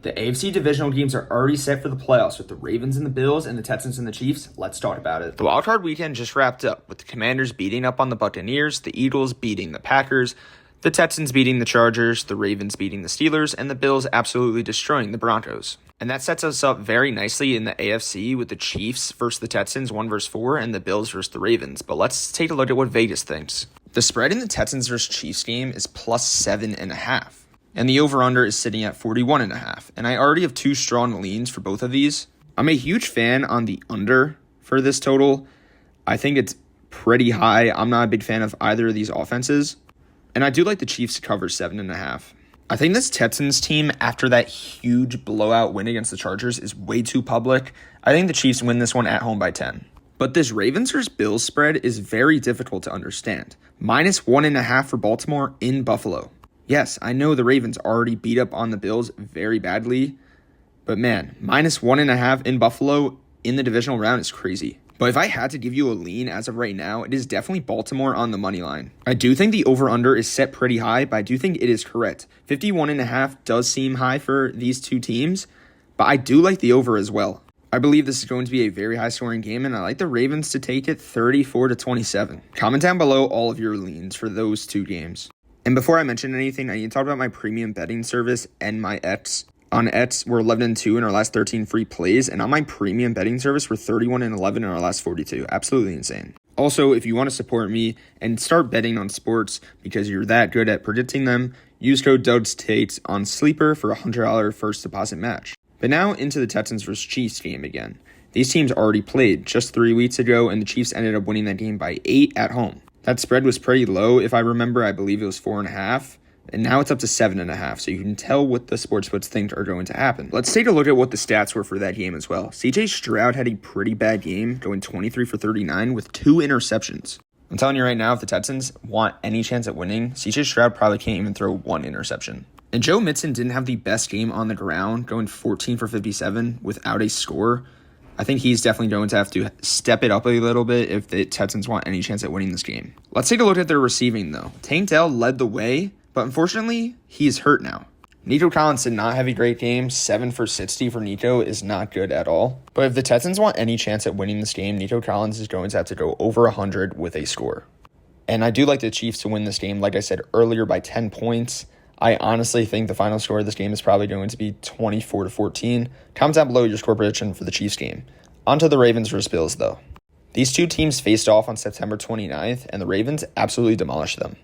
The AFC Divisional games are already set for the playoffs with the Ravens and the Bills and the Texans and the Chiefs. Let's talk about it. The wildcard weekend just wrapped up with the Commanders beating up on the Buccaneers, the Eagles beating the Packers, the Texans beating the Chargers, the Ravens beating the Steelers, and the Bills absolutely destroying the Broncos. And that sets us up very nicely in the AFC with the Chiefs versus the Texans 1-4 and the Bills versus the Ravens. But let's take a look at what Vegas thinks. The spread in the Texans versus Chiefs game is plus 7.5. And the over-under is sitting at 41.5. And I already have two strong leans for both of these. I'm a huge fan on the under for this total. I think it's pretty high. I'm not a big fan of either of these offenses. And I do like the Chiefs to cover 7.5. I think this Texans team, after that huge blowout win against the Chargers, is way too public. I think the Chiefs win this one at home by 10. But this Ravens versus Bills spread is very difficult to understand. Minus 1.5 for Baltimore in Buffalo. Yes, I know the Ravens already beat up on the Bills very badly, but man, minus 1.5 in Buffalo in the divisional round is crazy. But if I had to give you a lean as of right now, it is definitely Baltimore on the money line. I do think the over-under is set pretty high, but I do think it is correct. 51.5 does seem high for these two teams, but I do like the over as well. I believe this is going to be a very high-scoring game, and I like the Ravens to take it 34-27. Comment down below all of your leans for those two games. And before I mention anything, I need to talk about my premium betting service and my X. On X, we're 11-2 in our last 13 free plays, and on my premium betting service, we're 31-11 in our last 42. Absolutely insane. Also, if you want to support me and start betting on sports because you're that good at predicting them, use code DOUGSTATES on Sleeper for a $100 first deposit match. But now into the Texans vs. Chiefs game again. These teams already played just 3 weeks ago, and the Chiefs ended up winning that game by 8 at home. That spread was pretty low. If I remember, I believe it was 4.5. And now it's up to 7.5. So you can tell what the sportsbooks think are going to happen. Let's take a look at what the stats were for that game as well. CJ Stroud had a pretty bad game, going 23 for 39 with 2 interceptions. I'm telling you right now, if the Texans want any chance at winning, CJ Stroud probably can't even throw 1 interception. And Joe Mixon didn't have the best game on the ground, going 14 for 57 without a score. I think he's definitely going to have to step it up a little bit if the Texans want any chance at winning this game. Let's take a look at their receiving, though. Tank Dell led the way, but unfortunately, he's hurt now. Nico Collins did not have a great game. 7 for 60 for Nico is not good at all. But if the Texans want any chance at winning this game, Nico Collins is going to have to go over 100 with a score. And I do like the Chiefs to win this game, like I said earlier, by 10 points. I honestly think the final score of this game is probably going to be 24-14. Comment down below your score prediction for the Chiefs game. On to the Ravens versus Bills, though. These two teams faced off on September 29th, and the Ravens absolutely demolished them.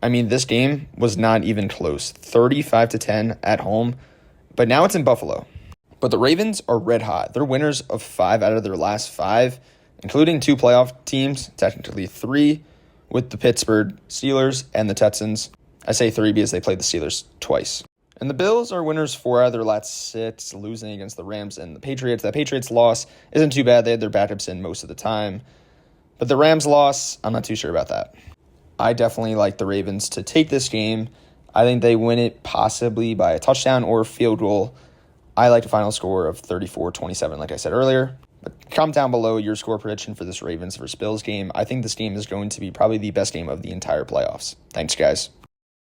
I mean, this game was not even close. 35-10 at home, but now it's in Buffalo. But the Ravens are red hot. They're winners of 5 out of their last 5, including 2 playoff teams, technically 3, with the Pittsburgh Steelers and the Texans. I say 3 because they played the Steelers twice. And the Bills are winners 4 out of their last 6, losing against the Rams and the Patriots. That Patriots loss isn't too bad. They had their backups in most of the time. But the Rams loss, I'm not too sure about that. I definitely like the Ravens to take this game. I think they win it possibly by a touchdown or field goal. I like the final score of 34-27, like I said earlier. But comment down below your score prediction for this Ravens versus Bills game. I think this game is going to be probably the best game of the entire playoffs. Thanks, guys.